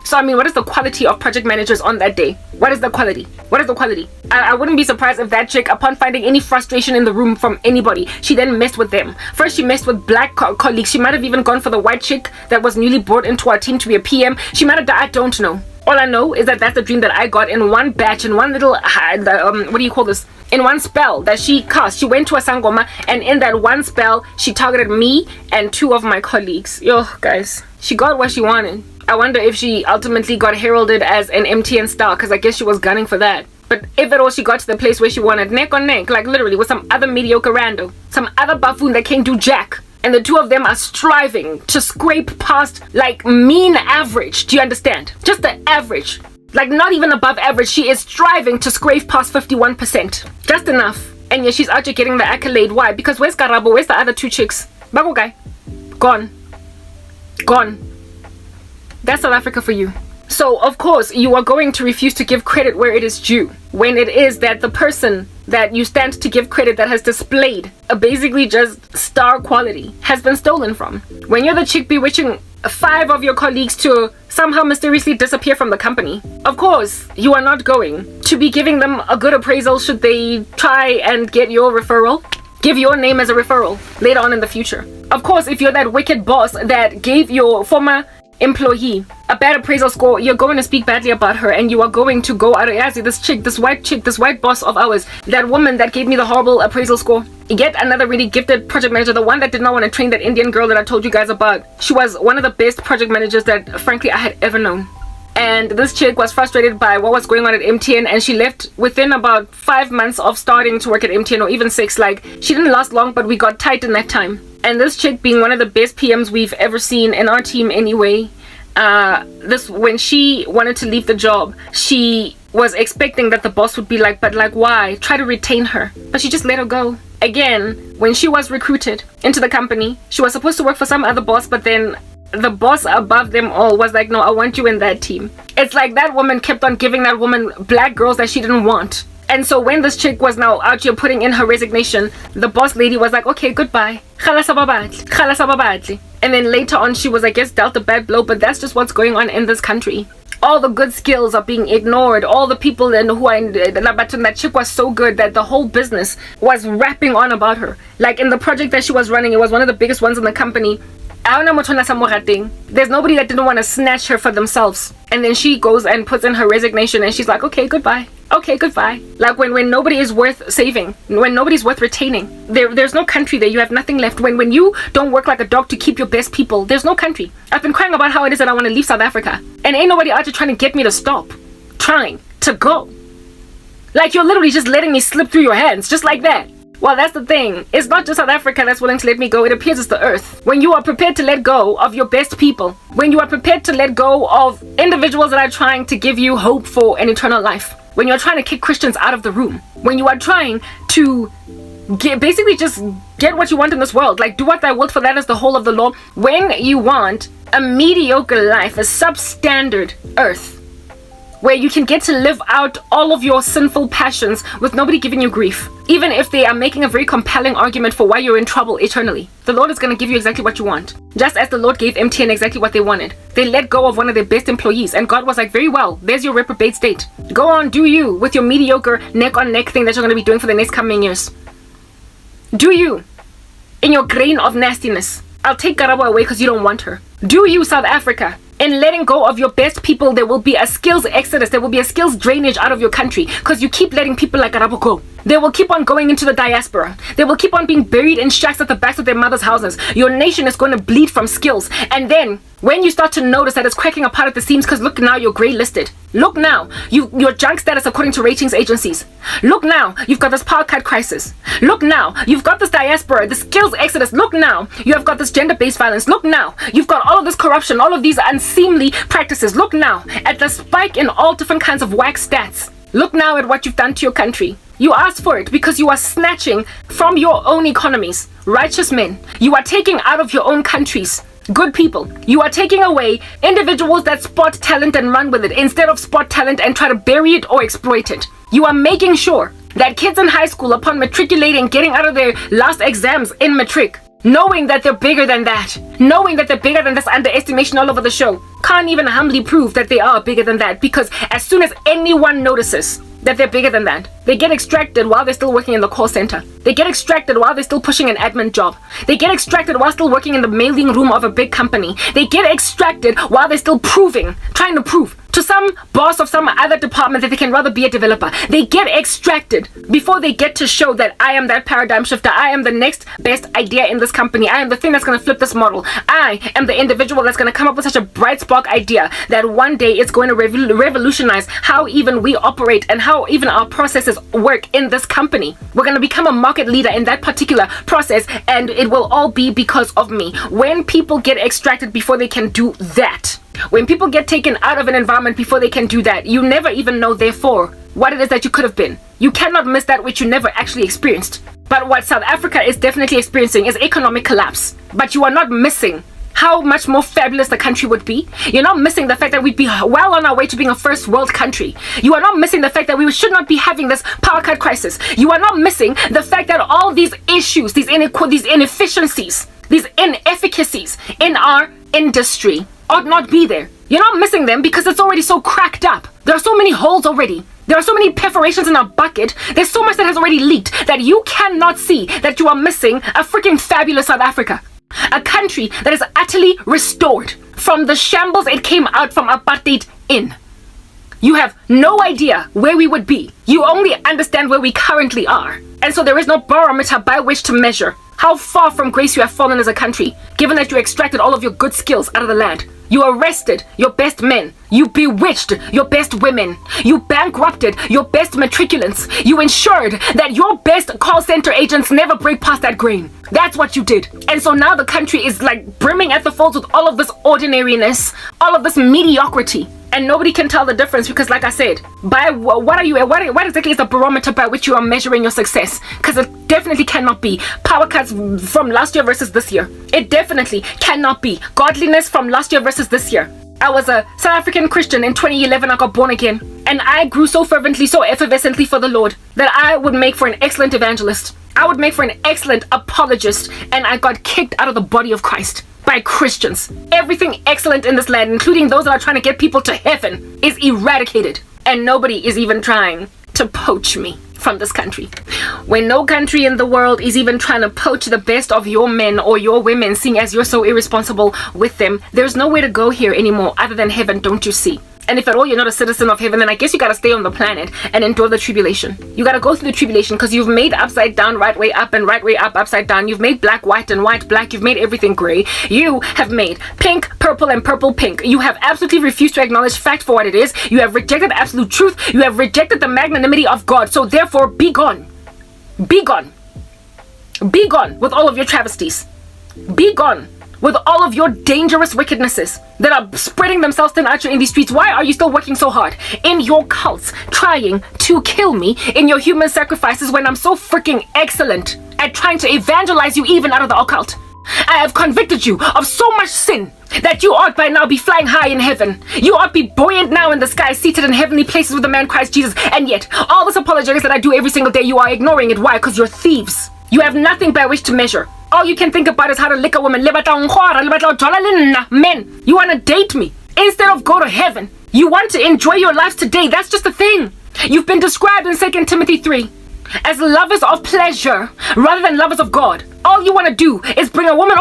So I mean, what is the quality of project managers on that day? What is the quality? I wouldn't be surprised if that chick, upon finding any frustration in the room from anybody, she then messed with them. First she messed with black colleagues. She might have even gone for the white chick that was newly brought into our team to be a PM. She might have died, I don't know. All I know is that that's the dream that I got in one batch, in one little, what do you call this? In one spell that she cast. She went to a sangoma, and in that one spell, she targeted me and 2 of my colleagues. Yo, guys, she got what she wanted. I wonder if she ultimately got heralded as an MTN star, because I guess she was gunning for that. But if at all she got to the place where she wanted, neck on neck, like literally with some other mediocre rando, some other buffoon that can't do jack. And the 2 of them are striving to scrape past, like, mean average. Do you understand? Just the average. Like, not even above average. She is striving to scrape past 51%. Just enough. And yeah, she's out here getting the accolade. Why? Because where's Karabo? Where's the other 2 chicks? Bago guy. Gone. That's South Africa for you. So, of course, you are going to refuse to give credit where it is due, when it is that the person that you stand to give credit that has displayed a basically just star quality has been stolen from. When you're the chick bewitching 5 of your colleagues to somehow mysteriously disappear from the company, of course, you are not going to be giving them a good appraisal should they try and get your referral. Give your name as a referral later on in the future. Of course, if you're that wicked boss that gave your former employee a bad appraisal score, you're going to speak badly about her, and you are going to go out of this white boss of ours, that woman that gave me the horrible appraisal score, yet another really gifted project manager, the one that did not want to train that Indian girl that I told you guys about. She was one of the best project managers that frankly I had ever known. And this chick was frustrated by what was going on at MTN, and she left within about 5 months of starting to work at MTN, or even 6. Like, she didn't last long, but we got tight in that time. And this chick, being one of the best PMs we've ever seen in our team anyway, when she wanted to leave the job, she was expecting that the boss would be like, but like, why? Try to retain her. But she just let her go. Again, when she was recruited into the company, she was supposed to work for some other boss, but then the boss above them all was like, no, I want you in that team. It's like that woman kept on giving that woman black girls that she didn't want. And so when this chick was now out here putting in her resignation, the boss lady was like, okay, goodbye. And then later on, she was, I guess, dealt a bad blow, but that's just what's going on in this country. All the good skills are being ignored. All the people that chick was so good that the whole business was rapping on about her. Like in the project that she was running, it was one of the biggest ones in the company. There's nobody that didn't want to snatch her for themselves. And then she goes and puts in her resignation and she's like, okay, goodbye. Okay, goodbye. Like when nobody is worth saving, when nobody's worth retaining, there's no country there. You have nothing left. When you don't work like a dog to keep your best people, there's no country. I've been crying about how it is that I want to leave South Africa. And ain't nobody out there trying to get me to stop trying to go. Like, you're literally just letting me slip through your hands, just like that. Well, that's the thing. It's not just South Africa that's willing to let me go. It appears it's the earth. When you are prepared to let go of your best people, when you are prepared to let go of individuals that are trying to give you hope for an eternal life, when you're trying to kick Christians out of the room, when you are trying to basically just get what you want in this world, like do what thou wilt, for that is the whole of the law. When you want a mediocre life, a substandard earth, where you can get to live out all of your sinful passions with nobody giving you grief, even if they are making a very compelling argument for why you're in trouble eternally, the Lord is going to give you exactly what you want. Just as the Lord gave MTN exactly what they wanted. They let go of one of their best employees, and God was like, very well, there's your reprobate state. Go on, do you with your mediocre neck-on-neck thing that you're going to be doing for the next coming years. Do you, in your grain of nastiness. I'll take Karabo away because you don't want her. Do you, South Africa. In letting go of your best people, there will be a skills exodus. There will be a skills drainage out of your country because you keep letting people like Karabo go. They will keep on going into the diaspora. They will keep on being buried in shacks at the backs of their mothers' houses. Your nation is going to bleed from skills. And then when you start to notice that it's cracking apart at the seams, because look now, you're grey listed. Look now, your junk status according to ratings agencies. Look now, you've got this power cut crisis. Look now, you've got this diaspora, the skills exodus. Look now, you have got this gender-based violence. Look now, you've got all of this corruption, all of these unseemly practices. Look now at the spike in all different kinds of whack stats. Look now at what you've done to your country. You asked for it because you are snatching from your own economies. Righteous men, you are taking out of your own countries good people. You are taking away individuals that spot talent and run with it instead of spot talent and try to bury it or exploit it. You are making sure that kids in high school, upon matriculating, getting out of their last exams in matric, knowing that they're bigger than that, knowing that they're bigger than this underestimation all over the show, can't even humbly prove that they are bigger than that, because as soon as anyone notices that they're bigger than that, they get extracted while they're still working in the call center. They get extracted while they're still pushing an admin job. They get extracted while still working in the mailing room of a big company. They get extracted while they're still trying to prove to some boss of some other department that they can rather be a developer. They get extracted before they get to show that I am that paradigm shifter. I am the next best idea in this company. I am the thing that's going to flip this model. I am the individual that's going to come up with such a bright spark idea that one day it's going to revolutionize how even we operate and how even our processes work in this company. We're going to become a market leader in that particular process, and it will all be because of me. When people get extracted before they can do that, when people get taken out of an environment before they can do that, you never even know, therefore, what it is that you could have been. You cannot miss that which you never actually experienced. But what South Africa is definitely experiencing is economic collapse. But you are not missing how much more fabulous the country would be. You're not missing the fact that we'd be well on our way to being a first world country. You are not missing the fact that we should not be having this power cut crisis. You are not missing the fact that all these issues, these inefficiencies, these inefficacies in our industry ought not be there. You're not missing them because it's already so cracked up. There are so many holes already. There are so many perforations in our bucket. There's so much that has already leaked that you cannot see that you are missing a freaking fabulous South Africa. A country that is utterly restored from the shambles it came out from apartheid in. You have no idea where we would be. You only understand where we currently are. And so there is no barometer by which to measure how far from grace you have fallen as a country, given that you extracted all of your good skills out of the land. You arrested your best men. You bewitched your best women. You bankrupted your best matriculants. You ensured that your best call center agents never break past that grain. That's what you did. And so now the country is like brimming at the folds with all of this ordinariness, all of this mediocrity. And nobody can tell the difference because, like I said, by what exactly is the barometer by which you are measuring your success? Because it definitely cannot be power cuts from last year versus this year. It definitely cannot be godliness from last year versus this year. I was a South African Christian in 2011. I got born again, and I grew so fervently, so effervescently for the Lord that I would make for an excellent evangelist. I would make for an excellent apologist, and I got kicked out of the body of Christ by Christians. Everything excellent in this land, including those that are trying to get people to heaven, is eradicated, and nobody is even trying to poach me from this country. When no country in the world is even trying to poach the best of your men or your women, seeing as you're so irresponsible with them, there's nowhere to go here anymore other than heaven, don't you see? And if at all you're not a citizen of heaven, then I guess you gotta stay on the planet and endure the tribulation. You gotta go through the tribulation because you've made upside down right way up and right way up upside down. You've made black white and white black. You've made everything gray. You have made pink purple and purple pink. You have absolutely refused to acknowledge fact for what it is. You have rejected absolute truth. You have rejected the magnanimity of God. So therefore, be gone. Be gone. Be gone with all of your travesties. Be gone with all of your dangerous wickednesses that are spreading themselves thin out in these streets. Why are you still working so hard in your cults, trying to kill me in your human sacrifices when I'm so freaking excellent at trying to evangelize you even out of the occult? I have convicted you of so much sin that you ought by now be flying high in heaven. You ought be buoyant now in the sky, seated in heavenly places with the man Christ Jesus. And yet, all this apologetics that I do every single day, you are ignoring it. Why? Because you're thieves. You have nothing by which to measure. All you can think about is how to lick a woman. Men, you want to date me instead of go to heaven. You want to enjoy your lives today. That's just the thing. You've been described in 2 Timothy 3 as lovers of pleasure rather than lovers of God. All you want to do is bring a woman,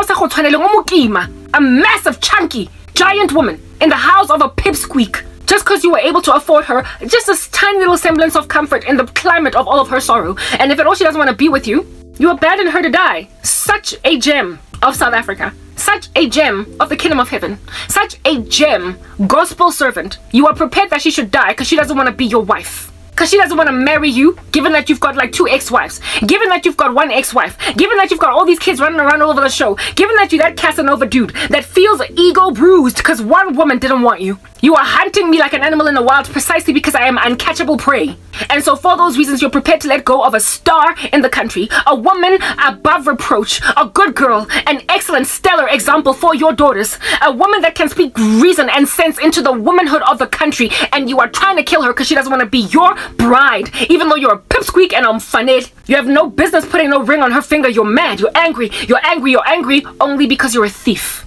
a massive, chunky, giant woman in the house of a pipsqueak, just because you were able to afford her just a tiny little semblance of comfort in the climate of all of her sorrow. And if at all she doesn't want to be with you, you abandon her to die. Such a gem of South Africa. Such a gem of the kingdom of heaven. Such a gem gospel servant. You are prepared that she should die because she doesn't want to be your wife. Because she doesn't want to marry you, given that you've got like 2 ex-wives, given that you've got 1 ex-wife, given that you've got all these kids running around all over the show, given that you're that Casanova dude that feels ego bruised because 1 woman didn't want you. You are hunting me like an animal in the wild precisely because I am uncatchable prey. And so for those reasons, you're prepared to let go of a star in the country, a woman above reproach, a good girl, an excellent stellar example for your daughters, a woman that can speak reason and sense into the womanhood of the country, and you are trying to kill her because she doesn't want to be your bride, even though you're a pipsqueak and unfunny. You have no business putting no ring on her finger. You're mad, you're angry, only because you're a thief.